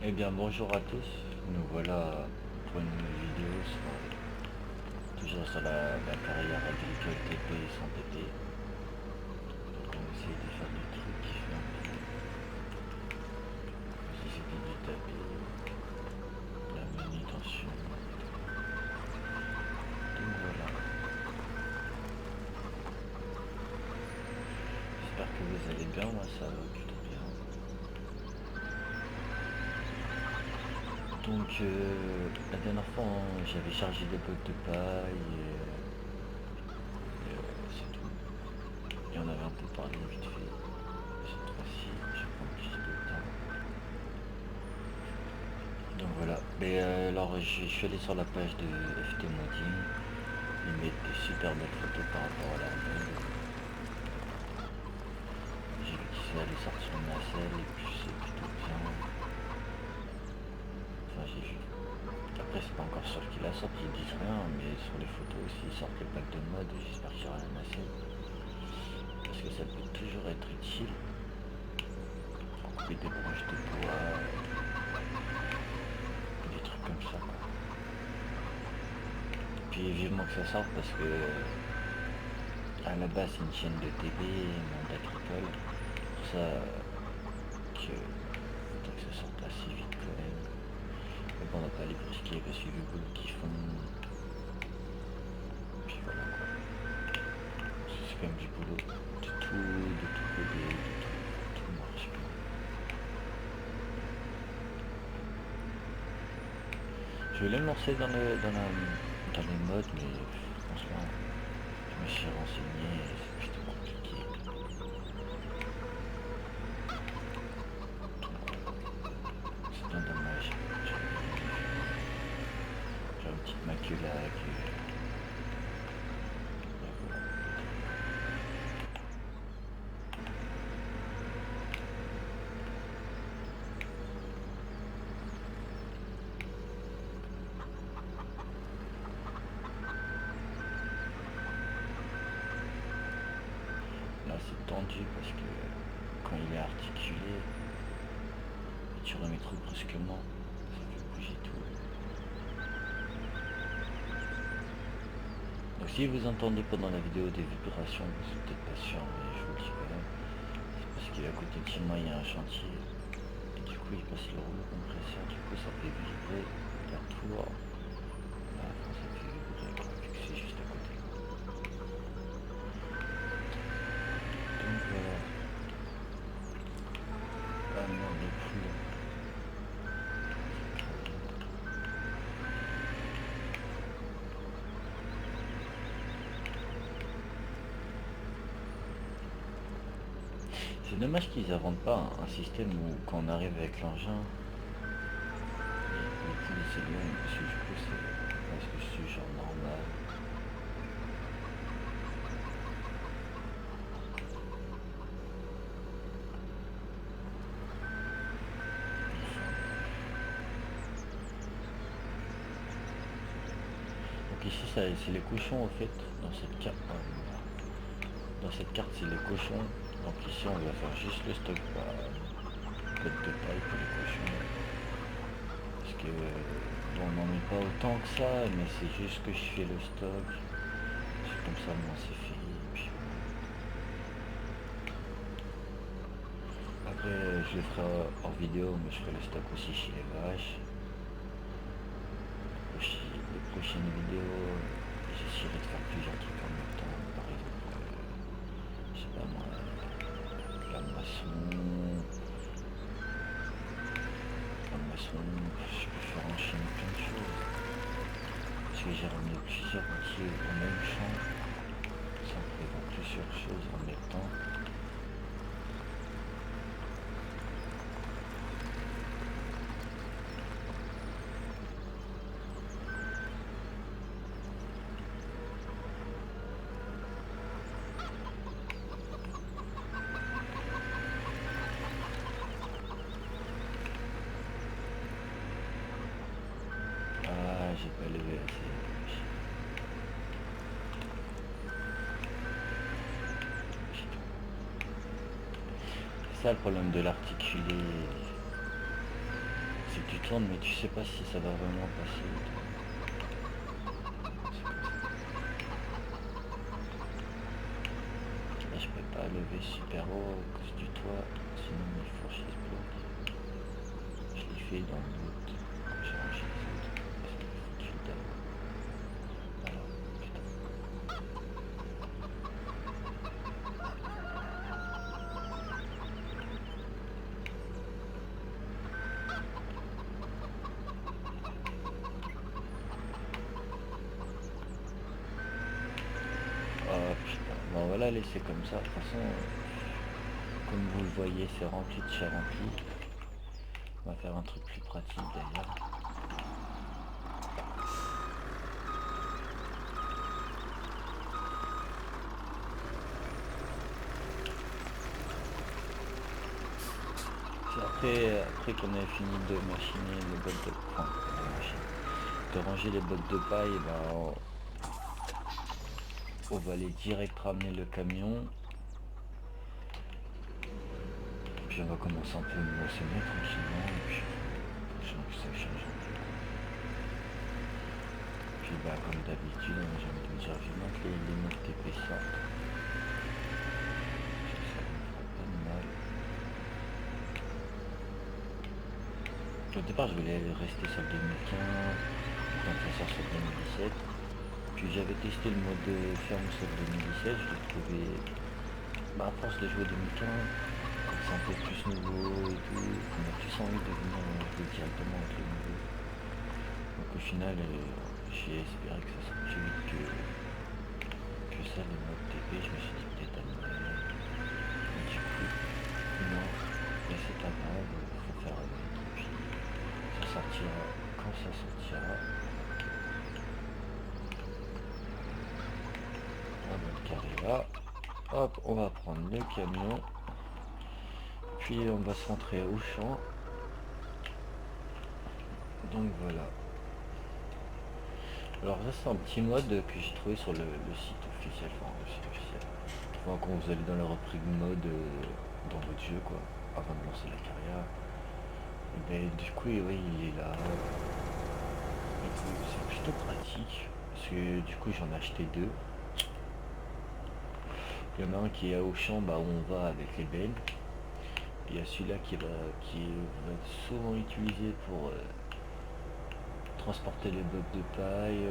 Eh bien bonjour à tous, nous voilà pour une nouvelle vidéo toujours sur la carrière agricole TP et sans TP. Donc on essaye de faire des trucs différents, comme si c'était du tapis, de la manutention. Donc voilà, j'espère que vous allez bien, moi ça va plutôt bien. Donc la dernière fois j'avais chargé des blocs de paille et c'est tout. Et on avait un peu parlé vite fait. Cette fois-ci, je vais prendre plus de temps. Donc voilà. Mais alors, je suis allé sur la page de FT Modding. Ils mettent des super belles photos par rapport à la mode. J'ai vu qu'ils allaient sortir une nacelle et puis c'est plutôt bien. Enfin, j'ai vu. Après, c'est pas encore sûr qu'ils la sortent, ils disent rien, mais sur les photos aussi, ils sortent le pack de mode. J'espère qu'il y aura la nacelle. Parce que ça peut toujours être utile pour couper des branches de bois, des trucs comme ça, quoi. Puis vivement que ça sorte parce que à la base c'est une chaîne de TV, monde agricole. Pour ça que faudrait que ça sorte assez vite quand même. Mais bon, on va pas les brusquer parce que vu le boulot qu'ils font. Puis voilà quoi. C'est quand même du boulot. De tout coder, de tout marche bien. Je voulais me lancer dans les modes, mais franchement, je me suis renseigné et c'est plutôt compliqué. C'est bien dommage. J'ai une petite macula que. Là c'est tendu parce que quand il est articulé, et tu remets trop brusquement, ça fait bouger tout. Donc si vous entendez pendant la vidéo des vibrations, c'est peut-être pas sûr, mais je vous le dis quand même, c'est parce qu'à côté de chez moi il y a un chantier, et du coup il passe le rouleau compresseur, du coup ça fait vibrer la tour. Là, ça fait vibrer quoi, vu que c'est juste à côté. Donc voilà. Ah merde, les poules. C'est dommage qu'ils inventent pas un système où quand on arrive avec l'engin, les poules s'éloignent, parce que du coup c'est parce que c'est genre normal. Donc ici c'est les cochons au fait, dans cette carte. Dans cette carte c'est les cochons. Donc ici on va faire juste le stock code de taille pour les cochons. Parce que bon, on n'en met pas autant que ça, mais c'est juste que je fais le stock. C'est comme ça moi c'est fait. Puis, après je le ferai hors vidéo, mais je ferai le stock aussi chez les vaches. Les prochaines vidéos, j'essaierai de faire plusieurs trucs en même temps. Par exemple, je sais pas moi, la moisson, je peux faire enchaîner plein de choses. Parce que j'ai ramené plusieurs outils au même champ, ça me prévoit plusieurs choses en même temps. Ah, j'ai pas levé assez. C'est ça le problème de l'articulé. c'est que tu tournes mais tu sais pas si ça va vraiment passer. Là je peux pas lever super haut à cause du toit, sinon mes fourches se bloquent. Je l'ai fait dans le doute quand j'ai rangé les autres. Et ça m'a foutu le dalle. Voilà, putain. Oh putain. Bon on va la laisser comme ça. De toute façon, comme vous le voyez, c'est rempli de chez rempli. On va faire un truc plus pratique d'ailleurs. Après qu'on ait fini de machiner les bottes de enfin, de ranger les bottes de paille, et ben, on va aller direct ramener le camion. Puis on va commencer un peu à moissonner tranquillement et puis ça change un peu. Puis bah comme d'habitude, j'ai envie de me dire vivement que les mots TP sortent. Ça me fera pas de mal. Au départ je voulais rester sur le 2015, quand ça sort sur le 2017. Puis j'avais testé le mode ferme sur le 2017, je l'ai trouvé, bah à force de jouer 2015, c'est un peu plus nouveau et tout, on a plus envie de venir jouer directement avec le nouveau. Donc au final, j'ai espéré que ça sorte plus vite que ça, le mode TP, je me suis dit peut-être à Noël. Et du coup, non, mais c'est pas grave, faut faire avec. Et puis ça sortira quand ça sortira. On va le carré là. Hop, on va prendre le camion. Puis on va se rentrer au champ. Donc voilà. Alors ça c'est un petit mode que j'ai trouvé sur le site officiel. Enfin le site officiel. Enfin, quand vous allez dans la reprise de mode dans votre jeu quoi, avant de lancer la carrière. Et ben du coup oui il est là. Et c'est plutôt pratique. Parce que du coup j'en ai acheté deux. Il y en a un qui est à Auchan bah, où on va avec les bennes. Il y a celui-là qui va être souvent utilisé pour transporter les blocs de paille,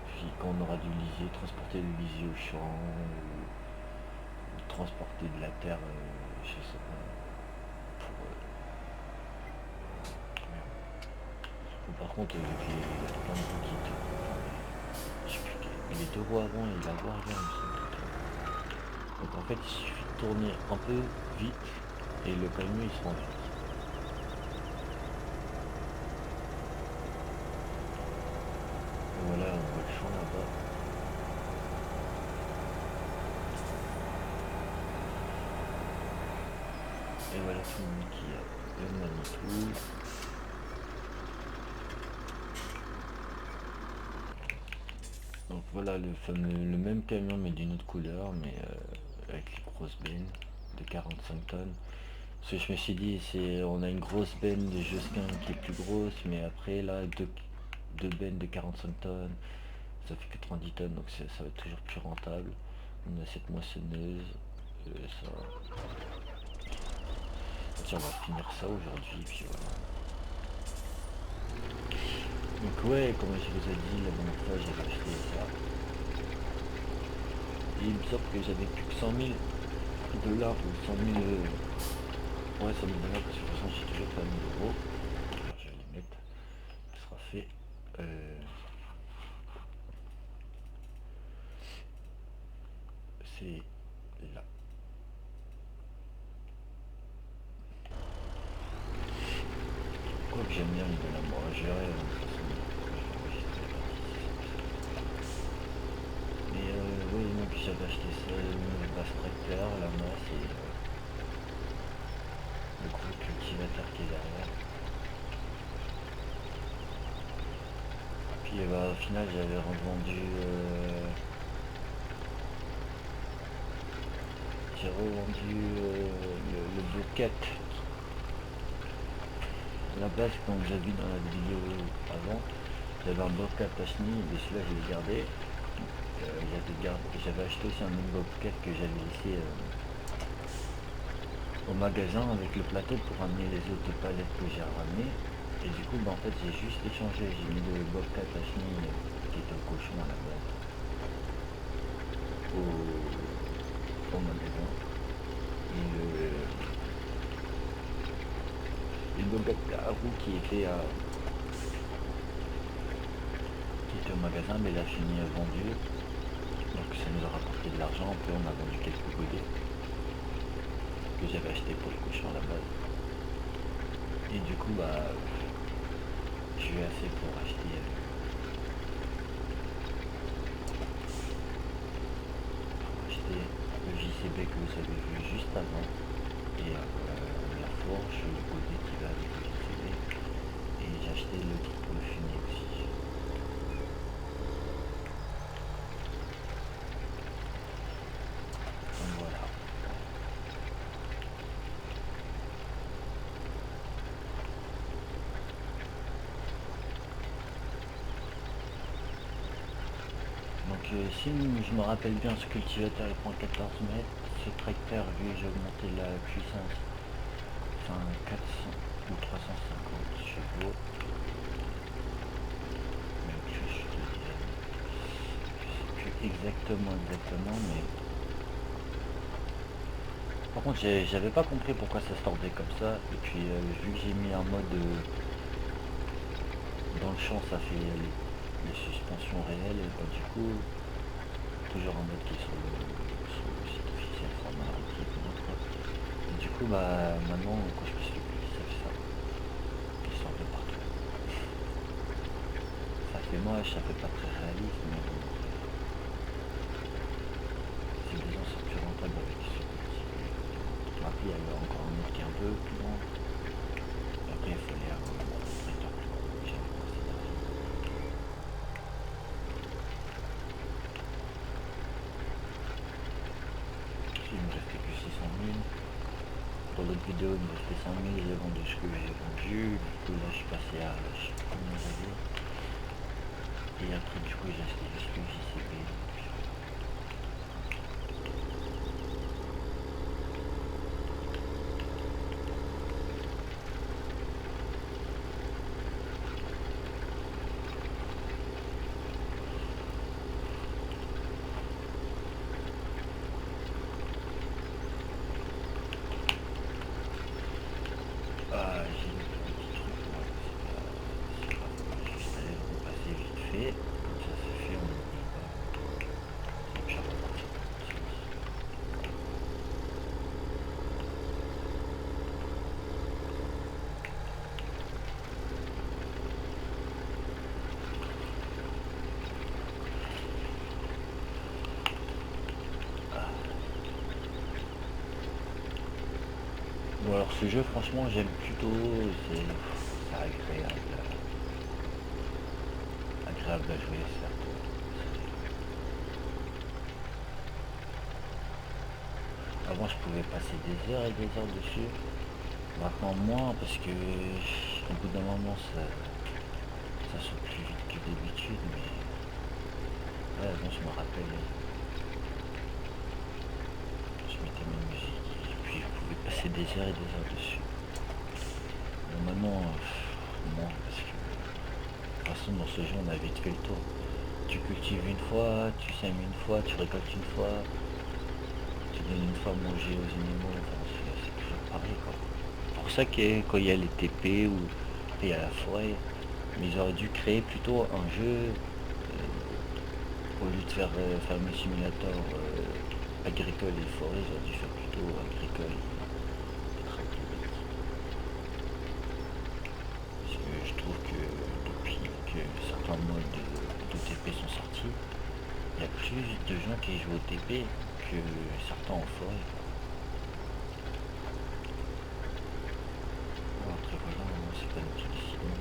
puis quand on aura du lisier, transporter le lisier au champ, ou transporter de la terre, je sais pas, pour... merde. Bon, par contre, il y a plein de roues qui tournent, je sais plus, les deux roues avant et la roue arrière, il me semble. Donc en fait, il suffit de tourner un peu vite, et le camion il se rend vite. Voilà, on voit le champ là-bas. Et voilà tout le monde qui a le Manitou. Donc voilà le même camion mais d'une autre couleur, mais avec les grosses bennes de 45 tonnes. Parce que je me suis dit, on a une grosse benne de Josquin qui est plus grosse, mais après là, deux bennes de 45 tonnes, ça fait 90 tonnes, donc ça va être toujours plus rentable. On a cette moissonneuse, ça. Tiens, on va finir ça aujourd'hui, puis voilà. Donc ouais, comme je vous ai dit, la dernière fois j'avais acheté ça. Et il me semble que j'avais plus que 100 000 dollars ou 100 000... ouais, 100 000 dollars, parce que de toute façon j'ai toujours pas 1000 euros. Alors je vais les mettre, ce sera fait. C'est là. Quoi que j'aime bien les bonhommes à gérer, de toute façon, je vais enregistrer la partie. Mais oui, donc j'avais acheté ça, le basse tracteur, la masse et le gros cultivateur qui est derrière. Puis bah, au final j'avais revendu j'ai revendu le bouquet la base, comme vous avez vu dans la vidéo avant, j'avais un bobcat Pashni, et celui-là je l'ai gardé. J'avais acheté aussi un autre bobcat que j'avais laissé au magasin avec le plateau pour ramener les autres palettes que j'ai ramenées. Et du coup, en fait, j'ai juste échangé. J'ai mis le bobcat Pashni qui était au cochon à la base au magasin. Et le bobcat à roue qui était au magasin, mais il a fini vendu. Donc ça nous a rapporté de l'argent. Après, on a vendu quelques godets que j'avais acheté pour le cochon à la base. Et du coup, j'ai eu assez pour acheter le JCB que vous avez vu juste avant et la fourche, le godet qui va avec le JCB, et j'ai acheté le truc pour le fumier aussi. Donc voilà. Donc si je me rappelle bien, ce cultivateur il prend 14 mètres, ce tracteur lui j'ai augmenté la puissance, enfin 400 ou 350 chevaux. Même plus je te dirais. Je sais plus exactement, mais par contre j'avais pas compris pourquoi ça se tordait comme ça. Et puis vu que j'ai mis un mode dans le champ, ça fait les suspensions réelles, et du coup toujours en mode qui est sur le site officiel format et du coup maintenant quand je pisse le plus ça fait ça, il sort de partout, ça fait moche, ça fait pas très réaliste, mais bon, si les gens sont plus rentables avec ce petit. Après il y a encore un autre qui est un peu plus grand, et après il faut aller à un tracteur plus gros, j'avais pas assez d'argent. Il me restait que 600 000. Pour l'autre vidéo, il me restait 100 000, j'ai vendu ce que j'ai vendu. Du coup, là, je suis passé à je sais pas combien j'avais. Et après, du coup, j'ai acheté juste le JCB. J'ai le petit truc, ouais, c'est pas grave. Juste aller le repasser vite fait. Comme ça, c'est fait, on n'oublie pas. Et puis, on va partir. Bon, alors, ce jeu, franchement, j'aime plutôt. C'est agréable à jouer, certes. Avant, je pouvais passer des heures et des heures dessus. Maintenant, moins, parce que au bout d'un moment, ça saute plus vite que d'habitude. Mais ouais, avant, je me rappelle, je mettais ma musique et puis je pouvais passer des heures et des heures dessus. Mais maintenant, moins, parce que de toute façon, dans ce jeu, on a vite fait le tour. Tu cultives une fois, tu sèmes une fois, tu récoltes une fois, tu donnes une fois à manger aux animaux, enfin, c'est toujours pareil, quoi. C'est pour ça que quand il y a les TP ou il y a la forêt, mais ils auraient dû créer plutôt un jeu, au lieu de faire fameux simulateur agricole et forêt, ils auraient dû faire plutôt agricole et tracteurs. Parce que je trouve que depuis que certains modes de TP sont sortis, il y a plus de gens qui jouent au TP que certains en forêt. Bon, après voilà, c'est pas notre décision.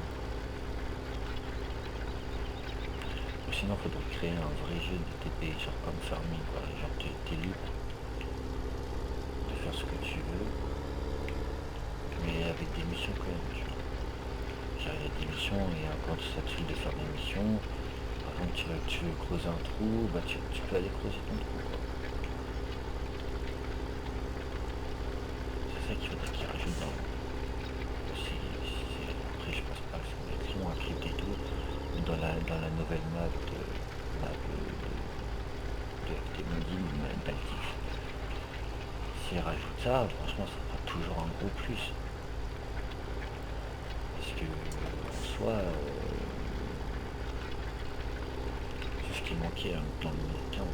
Ou sinon, il faudrait créer un vrai jeu de TP, genre comme Farming, quoi. Genre, t'es libre de faire ce que tu veux, mais avec des missions quand même, tu vois. y a des missions et quand ça te file de faire des missions, par exemple tu veux creuser un trou, bah tu peux aller creuser ton trou quoi. C'est ça qu'il faudrait qu'ils rajoutent dans. Après je pense pas que ça va être long à crypter et tout. Mais dans la nouvelle map de FT Mobile, d'Altif, s'ils rajoutent ça, franchement ça fera toujours un gros plus. Parce que en soi, c'est ce qui manquait dans le 2015.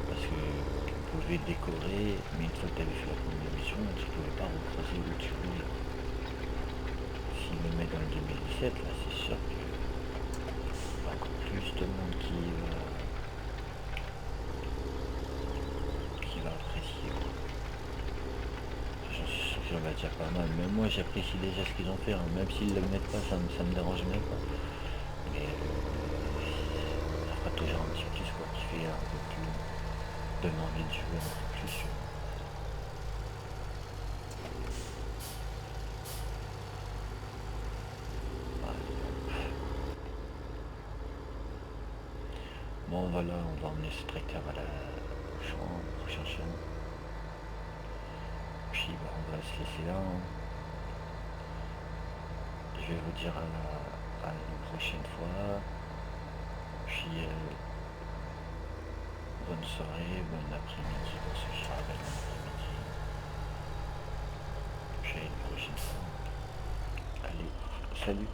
Parce que tu pouvais décorer, mais une fois que tu avais fait la première mission, tu ne pouvais pas recreuser où tu voulais. S'ils le mettent dans le 2017, là c'est sûr qu'il y a encore plus de monde qui va apprécier. J'en suis sûr qu'il y en a déjà pas mal. Même moi j'apprécie déjà ce qu'ils ont fait, hein. Même s'ils ne le mettent pas, ça me dérange même pas. Mais ça fera toujours un petit plus quoi, qui fait un peu plus donne envie de jouer un peu plus. Bon voilà, on va emmener ce tracteur à la prochaine chaîne. Puis bah, on va se laisser là, hein. Je vais vous dire à une prochaine fois. Puis bonne soirée, bon après-midi pour ceux qui travaillent l'après-midi. Puis à une prochaine fois. Allez, salut.